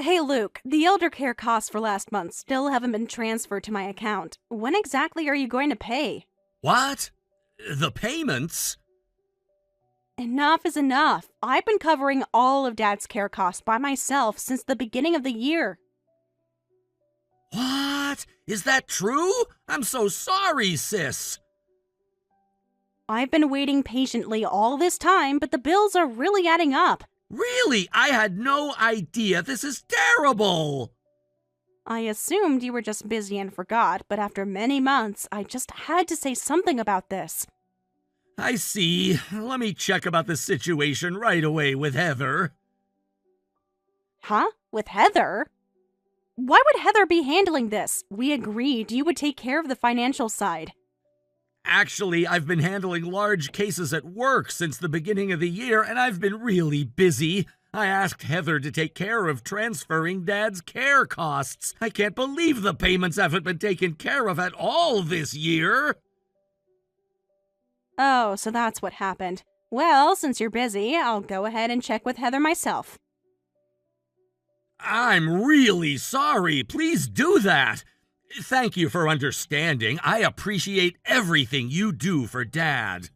Hey Luke, the elder care costs for last month still haven't been transferred to my account. When exactly are you going to pay? What? The payments? Enough is enough. I've been covering all of Dad's care costs by myself since the beginning of the year. What? Is that true? I'm so sorry, sis. I've been waiting patiently all this time, but the bills are really adding up. Really? I had no idea. This is terrible. I assumed you were just busy and forgot, but after many months, I just had to say something about this. I see. Let me check about the situation right away with Heather. Huh? With Heather? Why would Heather be handling this? We agreed you would take care of the financial side. Actually, I've been handling large cases at work since the beginning of the year, and I've been really busy. I asked Heather to take care of transferring Dad's care costs. I can't believe the payments haven't been taken care of at all this year. Oh, so that's what happened. Well, since you're busy, I'll go ahead and check with Heather myself. I'm really sorry. Please do that. Thank you for understanding. I appreciate everything you do for Dad.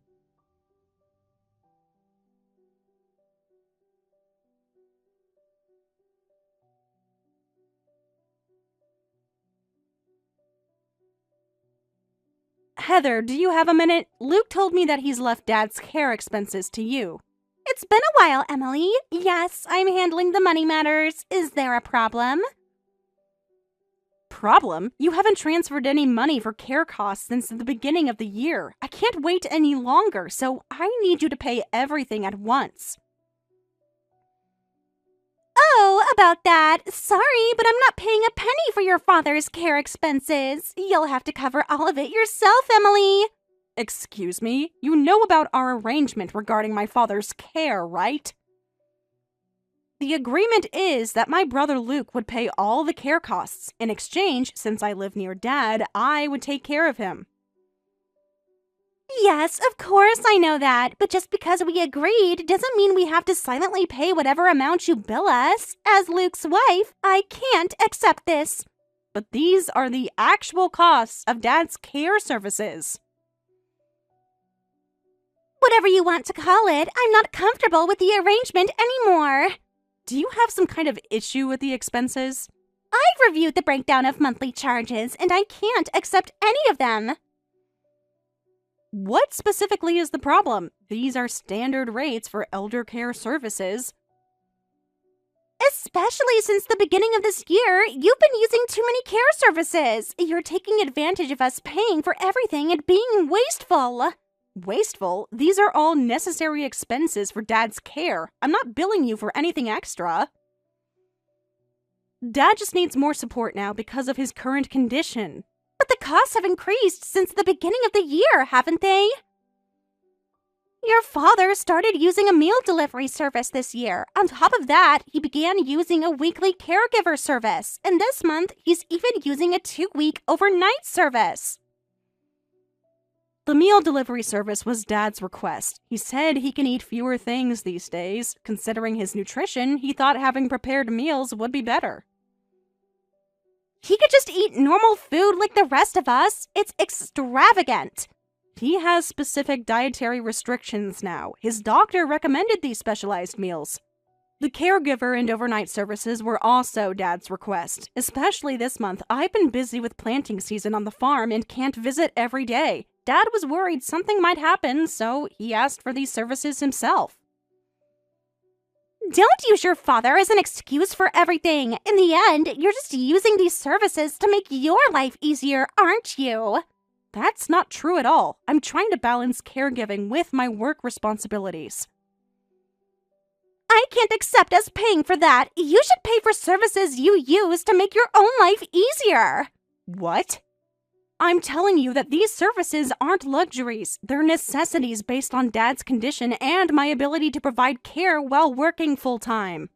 Heather, do you have a minute? Luke told me that he's left Dad's care expenses to you. It's been a while, Emily. Yes, I'm handling the money matters. Is there a problem? Problem? You haven't transferred any money for care costs since the beginning of the year. I can't wait any longer, so I need you to pay everything at once. Oh, about that. Sorry, but I'm not paying a penny for your father's care expenses. You'll have to cover all of it yourself, Emily. Excuse me? You know about our arrangement regarding my father's care, right? The agreement is that my brother Luke would pay all the care costs. In exchange, since I live near Dad, I would take care of him. Yes, of course I know that, but just because we agreed doesn't mean we have to silently pay whatever amount you bill us. As Luke's wife, I can't accept this. But these are the actual costs of Dad's care services. Whatever you want to call it, I'm not comfortable with the arrangement anymore. Do you have some kind of issue with the expenses? I've reviewed the breakdown of monthly charges, and I can't accept any of them. What specifically is the problem? These are standard rates for elder care services. Especially since the beginning of this year, you've been using too many care services. You're taking advantage of us paying for everything and being wasteful. Wasteful? These are all necessary expenses for Dad's care. I'm not billing you for anything extra. Dad just needs more support now because of his current condition. But the costs have increased since the beginning of the year, haven't they? Your father started using a meal delivery service this year. On top of that, he began using a weekly caregiver service. And this month, he's even using a 2-week overnight service. The meal delivery service was Dad's request. He said he can eat fewer things these days. Considering his nutrition, he thought having prepared meals would be better. He could just eat normal food like the rest of us. It's extravagant. He has specific dietary restrictions now. His doctor recommended these specialized meals. The caregiver and overnight services were also Dad's request. Especially this month, I've been busy with planting season on the farm and can't visit every day. Dad was worried something might happen, so he asked for these services himself. Don't use your father as an excuse for everything. In the end, you're just using these services to make your life easier, aren't you? That's not true at all. I'm trying to balance caregiving with my work responsibilities. I can't accept us paying for that. You should pay for services you use to make your own life easier. What? I'm telling you that these services aren't luxuries. They're necessities based on Dad's condition and my ability to provide care while working full-time.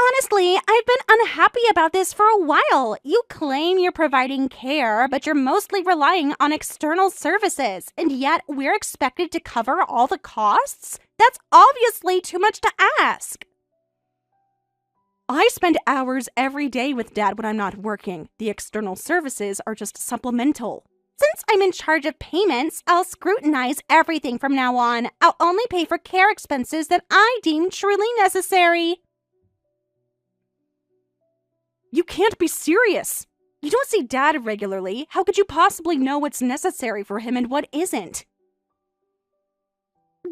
Honestly, I've been unhappy about this for a while. You claim you're providing care, but you're mostly relying on external services, and yet we're expected to cover all the costs? That's obviously too much to ask. I spend hours every day with Dad when I'm not working. The external services are just supplemental. Since I'm in charge of payments, I'll scrutinize everything from now on. I'll only pay for care expenses that I deem truly necessary. You can't be serious. You don't see Dad regularly. How could you possibly know what's necessary for him and what isn't?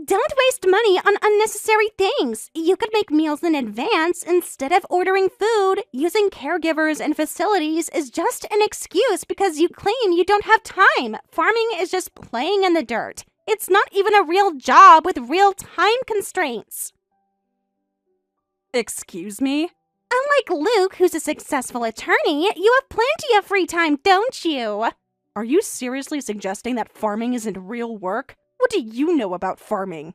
Don't waste money on unnecessary things. You could make meals in advance instead of ordering food. Using caregivers and facilities is just an excuse because you claim you don't have time. Farming is just playing in the dirt. It's not even a real job with real time constraints. Excuse me? Unlike Luke, who's a successful attorney, you have plenty of free time, don't you? Are you seriously suggesting that farming isn't real work? What do you know about farming?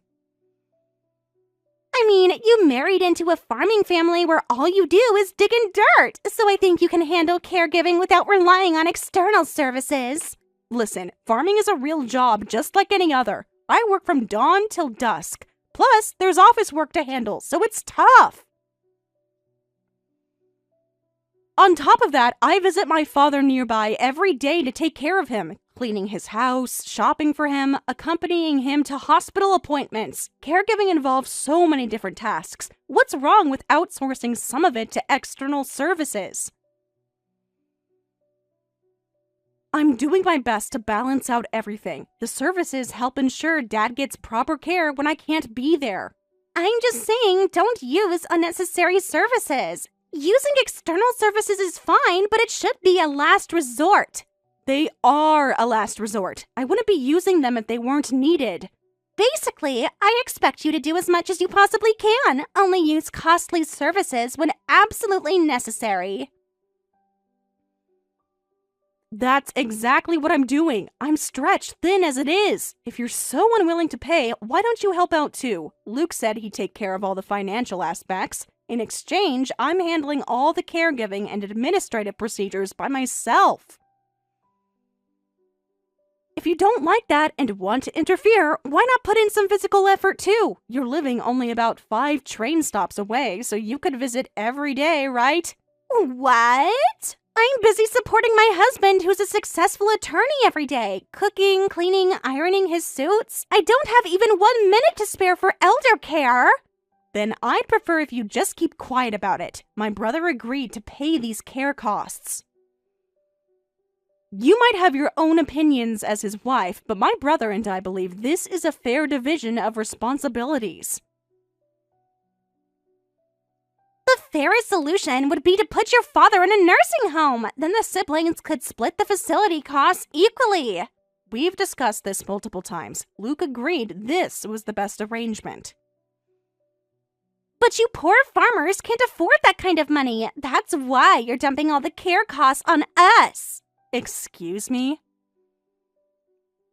I mean, you married into a farming family where all you do is dig in dirt, so I think you can handle caregiving without relying on external services. Listen, farming is a real job just like any other. I work from dawn till dusk. Plus, there's office work to handle, so it's tough. On top of that, I visit my father nearby every day to take care of him, cleaning his house, shopping for him, accompanying him to hospital appointments. Caregiving involves so many different tasks. What's wrong with outsourcing some of it to external services? I'm doing my best to balance out everything. The services help ensure Dad gets proper care when I can't be there. I'm just saying, don't use unnecessary services. Using external services is fine, but it should be a last resort. They are a last resort. I wouldn't be using them if they weren't needed. Basically, I expect you to do as much as you possibly can. Only use costly services when absolutely necessary. That's exactly what I'm doing. I'm stretched thin as it is. If you're so unwilling to pay, why don't you help out too? Luke said he'd take care of all the financial aspects. In exchange, I'm handling all the caregiving and administrative procedures by myself. If you don't like that and want to interfere, why not put in some physical effort too? You're living only about 5 train stops away, so you could visit every day, right? What? I'm busy supporting my husband, who's a successful attorney every day. Cooking, cleaning, ironing his suits. I don't have even 1 minute to spare for elder care. Then I'd prefer if you just keep quiet about it. My brother agreed to pay these care costs. You might have your own opinions as his wife, but my brother and I believe this is a fair division of responsibilities. The fairest solution would be to put your father in a nursing home. Then the siblings could split the facility costs equally. We've discussed this multiple times. Luke agreed this was the best arrangement. But you poor farmers can't afford that kind of money. That's why you're dumping all the care costs on us. Excuse me?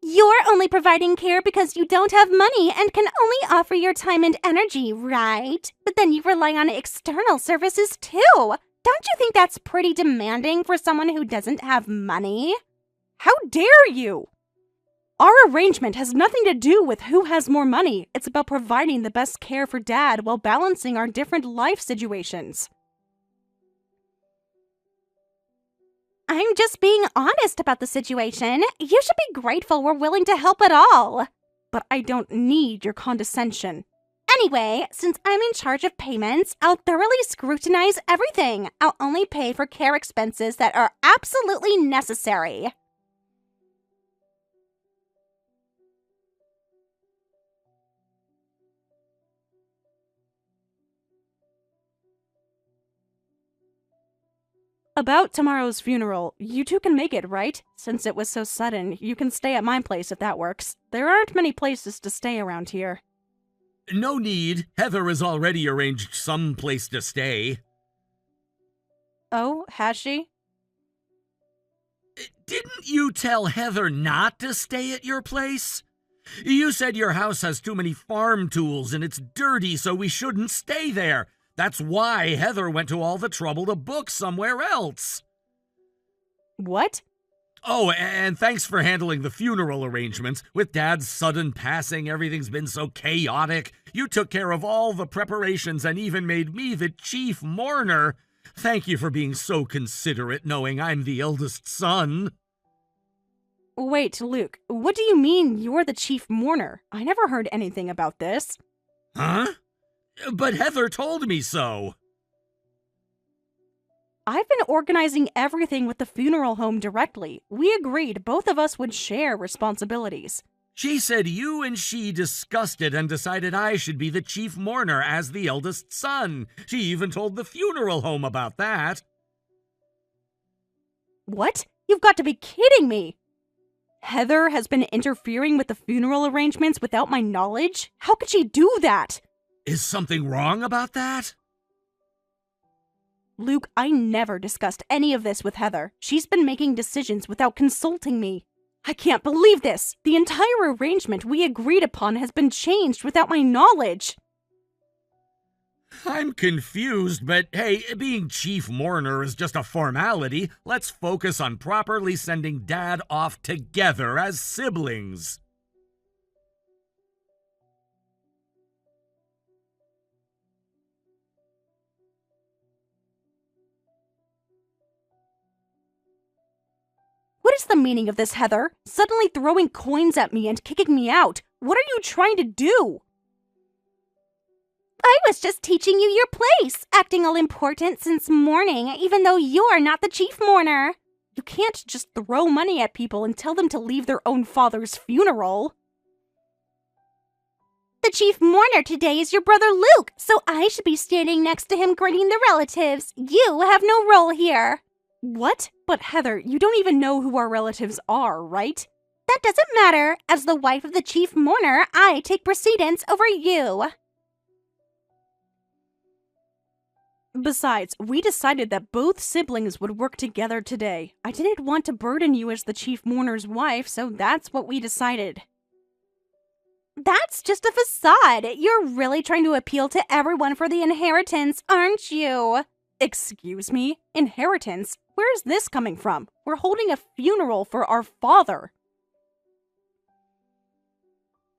You're only providing care because you don't have money and can only offer your time and energy, right? But then you rely on external services too. Don't you think that's pretty demanding for someone who doesn't have money? How dare you? Our arrangement has nothing to do with who has more money. It's about providing the best care for Dad while balancing our different life situations. I'm just being honest about the situation. You should be grateful we're willing to help at all. But I don't need your condescension. Anyway, since I'm in charge of payments, I'll thoroughly scrutinize everything. I'll only pay for care expenses that are absolutely necessary. About tomorrow's funeral, you two can make it, right? Since it was so sudden, you can stay at my place if that works. There aren't many places to stay around here. No need. Heather has already arranged some place to stay. Oh, has she? Didn't you tell Heather not to stay at your place? You said your house has too many farm tools and it's dirty, so we shouldn't stay there. That's why Heather went to all the trouble to book somewhere else. What? Oh, and thanks for handling the funeral arrangements. With Dad's sudden passing, everything's been so chaotic. You took care of all the preparations and even made me the chief mourner. Thank you for being so considerate, knowing I'm the eldest son. Wait, Luke, what do you mean you're the chief mourner? I never heard anything about this. Huh? But Heather told me so. I've been organizing everything with the funeral home directly. We agreed both of us would share responsibilities. She said you and she discussed it and decided I should be the chief mourner as the eldest son. She even told the funeral home about that. What? You've got to be kidding me! Heather has been interfering with the funeral arrangements without my knowledge? How could she do that? Is something wrong about that? Luke, I never discussed any of this with Heather. She's been making decisions without consulting me. I can't believe this! The entire arrangement we agreed upon has been changed without my knowledge! I'm confused, but hey, being chief mourner is just a formality. Let's focus on properly sending Dad off together as siblings. What is the meaning of this, Heather? Suddenly throwing coins at me and kicking me out. What are you trying to do? I was just teaching you your place, acting all important since mourning, even though you're not the chief mourner. You can't just throw money at people and tell them to leave their own father's funeral. The chief mourner today is your brother Luke, so I should be standing next to him greeting the relatives. You have no role here. What? But Heather, you don't even know who our relatives are, right? That doesn't matter. As the wife of the chief mourner, I take precedence over you. Besides, we decided that both siblings would work together today. I didn't want to burden you as the chief mourner's wife, so that's what we decided. That's just a facade. You're really trying to appeal to everyone for the inheritance, aren't you? Excuse me? Inheritance? Where is this coming from? We're holding a funeral for our father.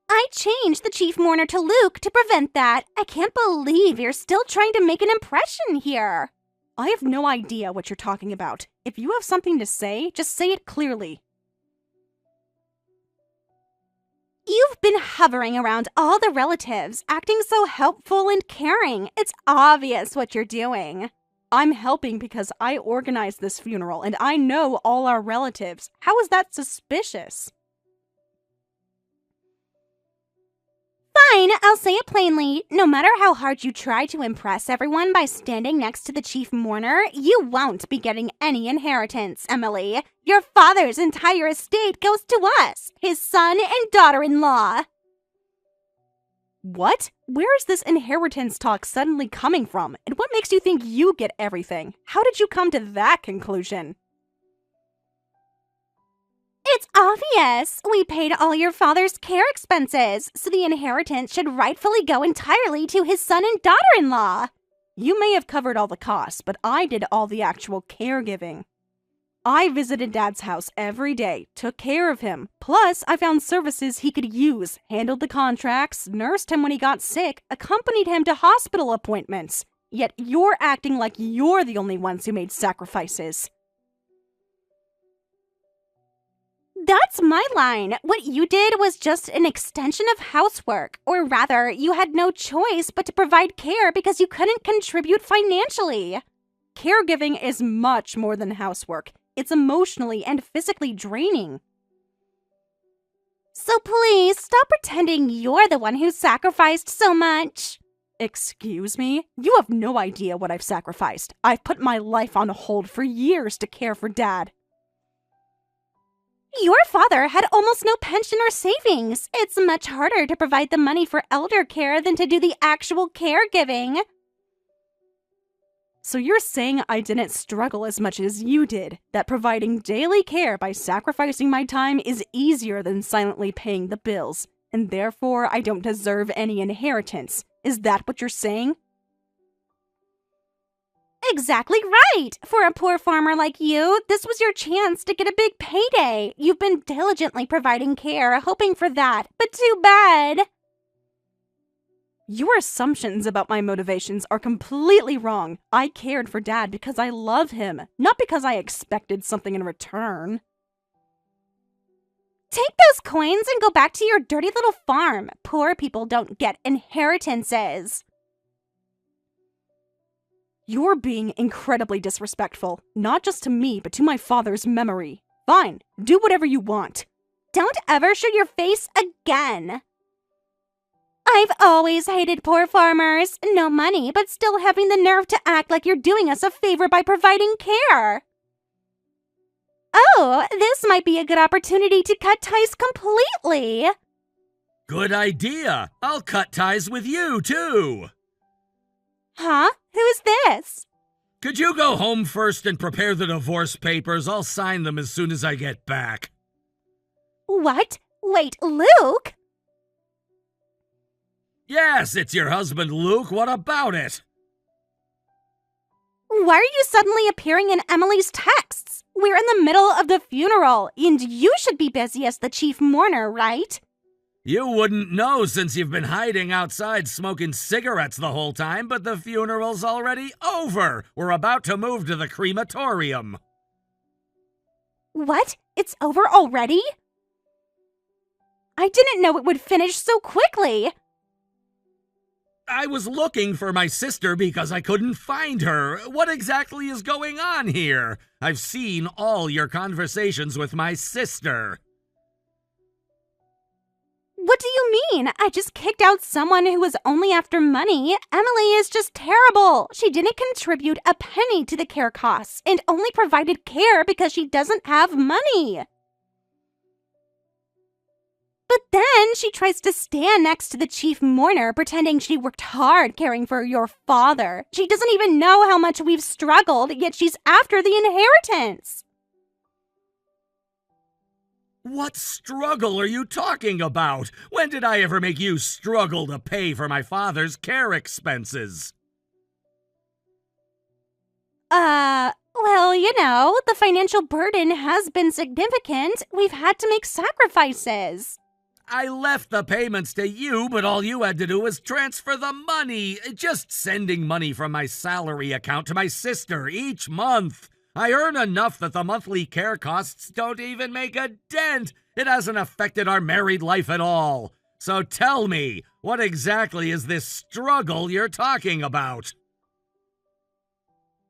I changed the chief mourner to Luke to prevent that. I can't believe you're still trying to make an impression here. I have no idea what you're talking about. If you have something to say, just say it clearly. You've been hovering around all the relatives, acting so helpful and caring. It's obvious what you're doing. I'm helping because I organized this funeral and I know all our relatives. How is that suspicious? Fine, I'll say it plainly. No matter how hard you try to impress everyone by standing next to the chief mourner, you won't be getting any inheritance, Emily. Your father's entire estate goes to us, his son and daughter-in-law. What? Where is this inheritance talk suddenly coming from? And what makes you think you get everything? How did you come to that conclusion? It's obvious. We paid all your father's care expenses, so the inheritance should rightfully go entirely to his son and daughter-in-law. You may have covered all the costs, but I did all the actual caregiving. I visited Dad's house every day, took care of him. Plus, I found services he could use, handled the contracts, nursed him when he got sick, accompanied him to hospital appointments. Yet you're acting like you're the only ones who made sacrifices. That's my line. What you did was just an extension of housework. Or rather, you had no choice but to provide care because you couldn't contribute financially. Caregiving is much more than housework. It's emotionally and physically draining. So please, stop pretending you're the one who sacrificed so much. Excuse me? You have no idea what I've sacrificed. I've put my life on hold for years to care for Dad. Your father had almost no pension or savings. It's much harder to provide the money for elder care than to do the actual caregiving. So you're saying I didn't struggle as much as you did, that providing daily care by sacrificing my time is easier than silently paying the bills, and therefore I don't deserve any inheritance. Is that what you're saying? Exactly right! For a poor farmer like you, this was your chance to get a big payday. You've been diligently providing care, hoping for that, but too bad. Your assumptions about my motivations are completely wrong. I cared for Dad because I love him, not because I expected something in return. Take those coins and go back to your dirty little farm. Poor people don't get inheritances. You're being incredibly disrespectful, not just to me, but to my father's memory. Fine, do whatever you want. Don't ever show your face again. I've always hated poor farmers. No money, but still having the nerve to act like you're doing us a favor by providing care. Oh, this might be a good opportunity to cut ties completely. Good idea. I'll cut ties with you, too. Huh? Who's this? Could you go home first and prepare the divorce papers? I'll sign them as soon as I get back. What? Wait, Luke? Yes, it's your husband, Luke. What about it? Why are you suddenly appearing in Emily's texts? We're in the middle of the funeral, and you should be busy as the chief mourner, right? You wouldn't know since you've been hiding outside smoking cigarettes the whole time, but the funeral's already over. We're about to move to the crematorium. What? It's over already? I didn't know it would finish so quickly. I was looking for my sister because I couldn't find her. What exactly is going on here? I've seen all your conversations with my sister. What do you mean? I just kicked out someone who was only after money. Emily is just terrible. She didn't contribute a penny to the care costs and only provided care because she doesn't have money. But then she tries to stand next to the chief mourner, pretending she worked hard caring for your father. She doesn't even know how much we've struggled, yet she's after the inheritance. What struggle are you talking about? When did I ever make you struggle to pay for my father's care expenses? Well, you know, the financial burden has been significant. We've had to make sacrifices. I left the payments to you, but all you had to do was transfer the money. Just sending money from my salary account to my sister each month. I earn enough that the monthly care costs don't even make a dent. It hasn't affected our married life at all. So tell me, what exactly is this struggle you're talking about?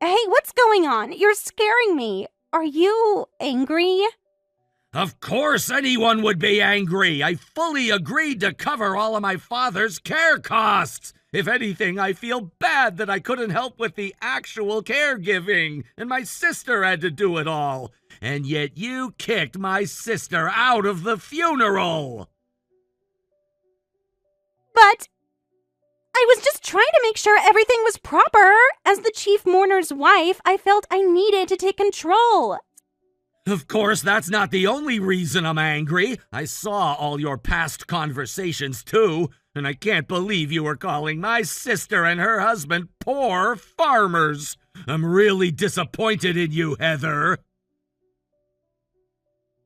Hey, what's going on? You're scaring me. Are you angry? Of course anyone would be angry. I fully agreed to cover all of my father's care costs. If anything, I feel bad that I couldn't help with the actual caregiving, and my sister had to do it all. And yet you kicked my sister out of the funeral. But I was just trying to make sure everything was proper. As the chief mourner's wife, I felt I needed to take control. Of course, that's not the only reason I'm angry. I saw all your past conversations, too, and I can't believe you were calling my sister and her husband poor farmers. I'm really disappointed in you, Heather.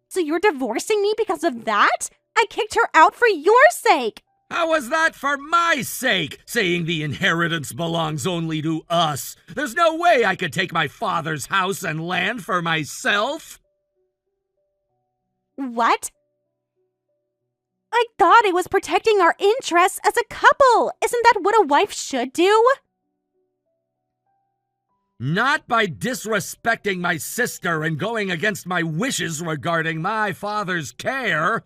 So you're divorcing me because of that? I kicked her out for your sake. How was that for my sake, saying the inheritance belongs only to us? There's no way I could take my father's house and land for myself. What? I thought it was protecting our interests as a couple. Isn't that what a wife should do? Not by disrespecting my sister and going against my wishes regarding my father's care.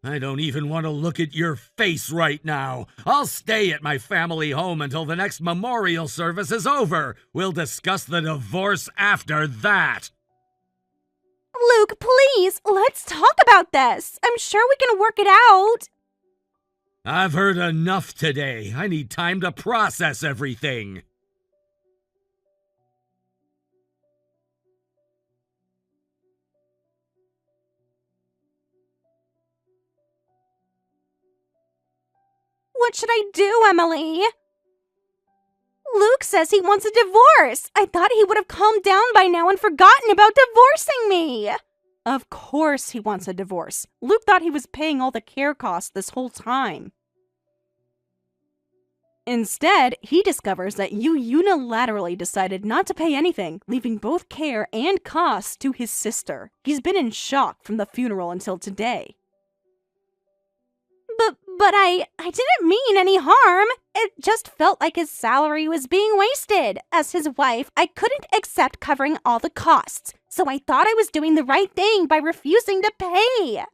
I don't even want to look at your face right now. I'll stay at my family home until the next memorial service is over. We'll discuss the divorce after that. Luke, please, let's talk about this. I'm sure we can work it out. I've heard enough today. I need time to process everything. What should I do, Emily? Luke says he wants a divorce. I thought he would have calmed down by now and forgotten about divorcing me. Of course he wants a divorce. Luke thought he was paying all the care costs this whole time. Instead, he discovers that you unilaterally decided not to pay anything, leaving both care and costs to his sister. He's been in shock from the funeral until today. But I didn't mean any harm. It just felt like his salary was being wasted. As his wife, I couldn't accept covering all the costs, so I thought I was doing the right thing by refusing to pay.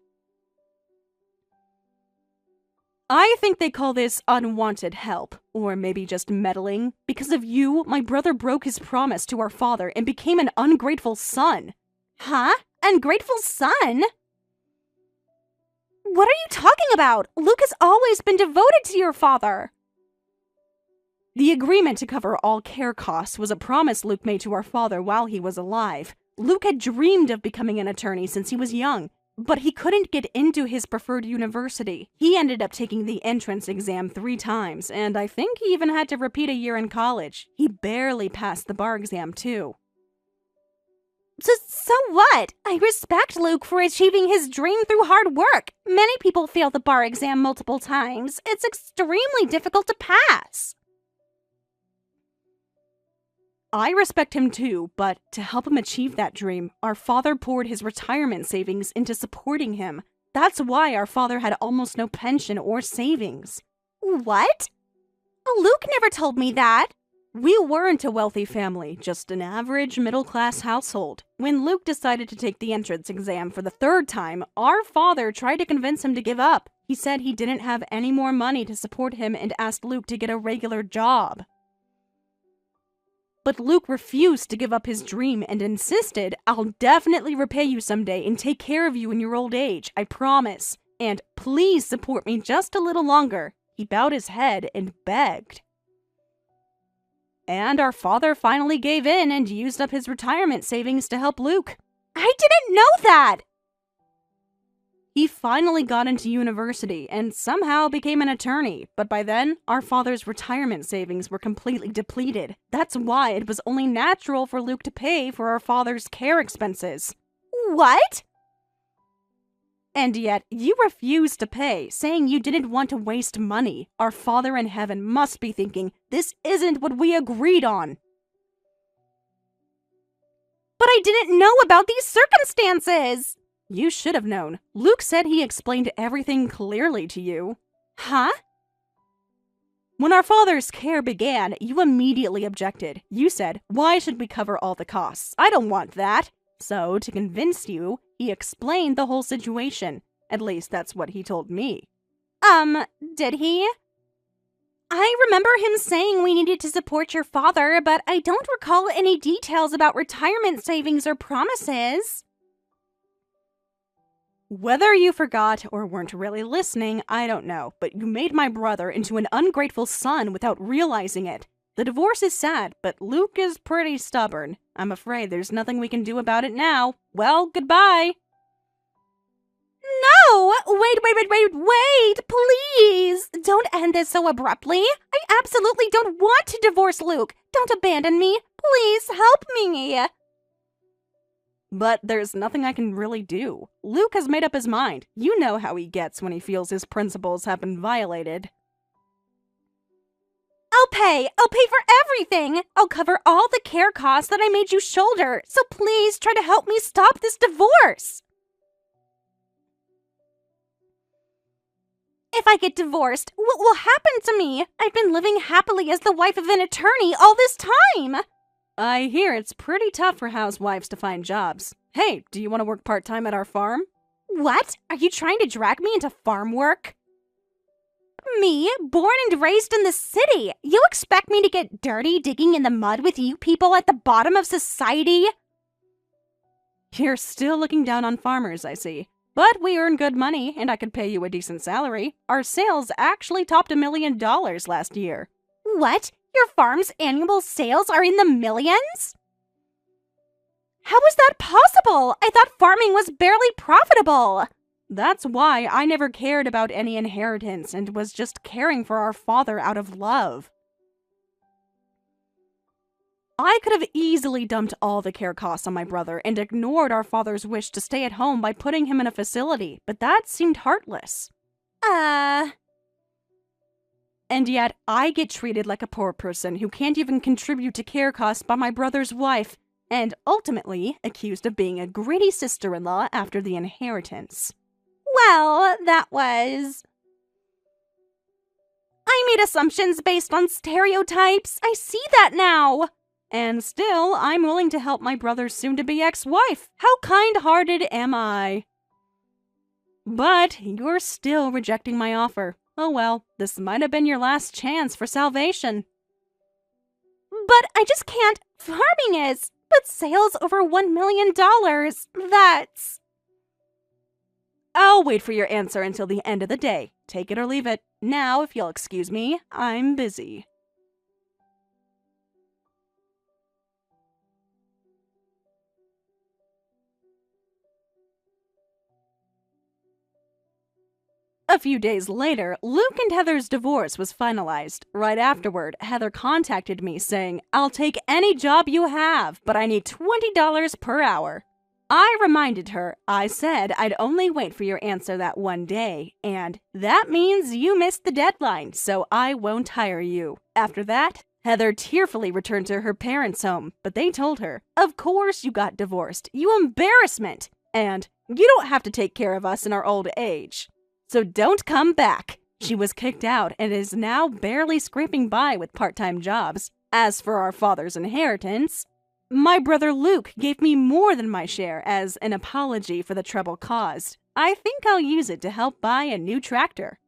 I think they call this unwanted help, or maybe just meddling. Because of you, my brother broke his promise to our father and became an ungrateful son. Huh? Ungrateful son? What are you talking about? Luke has always been devoted to your father. The agreement to cover all care costs was a promise Luke made to our father while he was alive. Luke had dreamed of becoming an attorney since he was young, but he couldn't get into his preferred university. He ended up taking the entrance exam 3 times, and I think he even had to repeat a year in college. He barely passed the bar exam, too. So what? I respect Luke for achieving his dream through hard work. Many people fail the bar exam multiple times. It's extremely difficult to pass. I respect him too, but to help him achieve that dream, our father poured his retirement savings into supporting him. That's why our father had almost no pension or savings. What? Luke never told me that. We weren't a wealthy family, just an average middle-class household. When Luke decided to take the entrance exam for the 3rd time, our father tried to convince him to give up. He said he didn't have any more money to support him and asked Luke to get a regular job. But Luke refused to give up his dream and insisted, "I'll definitely repay you someday and take care of you in your old age, I promise. And please support me just a little longer." He bowed his head and begged. And our father finally gave in and used up his retirement savings to help Luke. I didn't know that! He finally got into university and somehow became an attorney, but by then, our father's retirement savings were completely depleted. That's why it was only natural for Luke to pay for our father's care expenses. What? And yet, you refused to pay, saying you didn't want to waste money. Our Father in heaven must be thinking, this isn't what we agreed on. But I didn't know about these circumstances! You should have known. Luke said he explained everything clearly to you. Huh? When our father's care began, you immediately objected. You said, "Why should we cover all the costs? I don't want that." So, to convince you, he explained the whole situation. At least that's what he told me. Did he? I remember him saying we needed to support your father, but I don't recall any details about retirement savings or promises. Whether you forgot or weren't really listening, I don't know, but you made my brother into an ungrateful son without realizing it. The divorce is sad, but Luke is pretty stubborn. I'm afraid there's nothing we can do about it now. Well, goodbye. No! Wait, please! Don't end this so abruptly. I absolutely don't want to divorce Luke. Don't abandon me. Please help me. But there's nothing I can really do. Luke has made up his mind. You know how he gets when he feels his principles have been violated. I'll pay for everything. I'll cover all the care costs that I made you shoulder. So please try to help me stop this divorce. If I get divorced, what will happen to me? I've been living happily as the wife of an attorney all this time. I hear it's pretty tough for housewives to find jobs. Hey, do you want to work part-time at our farm? What? Are you trying to drag me into farm work? Me, born and raised in the city. You expect me to get dirty digging in the mud with you people at the bottom of society? You're still looking down on farmers, I see. But we earn good money, and I could pay you a decent salary. Our sales actually topped $1 million last year. What? Your farm's annual sales are in the millions? How is that possible? I thought farming was barely profitable. That's why I never cared about any inheritance and was just caring for our father out of love. I could have easily dumped all the care costs on my brother and ignored our father's wish to stay at home by putting him in a facility, but that seemed heartless. And yet, I get treated like a poor person who can't even contribute to care costs by my brother's wife, and ultimately accused of being a greedy sister-in-law after the inheritance. Well, that was... I made assumptions based on stereotypes. I see that now. And still, I'm willing to help my brother's soon-to-be ex-wife. How kind-hearted am I? But you're still rejecting my offer. Oh well, this might have been your last chance for salvation. But I just can't. Farming is. But sales over $1 million, that's... I'll wait for your answer until the end of the day. Take it or leave it. Now, if you'll excuse me, I'm busy. A few days later, Luke and Heather's divorce was finalized. Right afterward, Heather contacted me saying, "I'll take any job you have, but I need $20 per hour." I reminded her, I said I'd only wait for your answer that one day, and that means you missed the deadline, so I won't hire you. After that, Heather tearfully returned to her parents' home, but they told her, "Of course you got divorced, you embarrassment, and you don't have to take care of us in our old age. So don't come back." She was kicked out and is now barely scraping by with part-time jobs. As for our father's inheritance, my brother Luke gave me more than my share as an apology for the trouble caused. I think I'll use it to help buy a new tractor.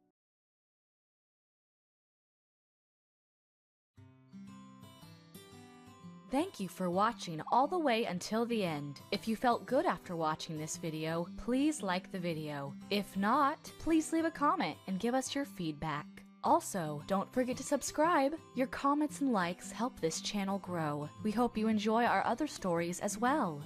Thank you for watching all the way until the end. If you felt good after watching this video, please like the video. If not, please leave a comment and give us your feedback. Also, don't forget to subscribe. Your comments and likes help this channel grow. We hope you enjoy our other stories as well.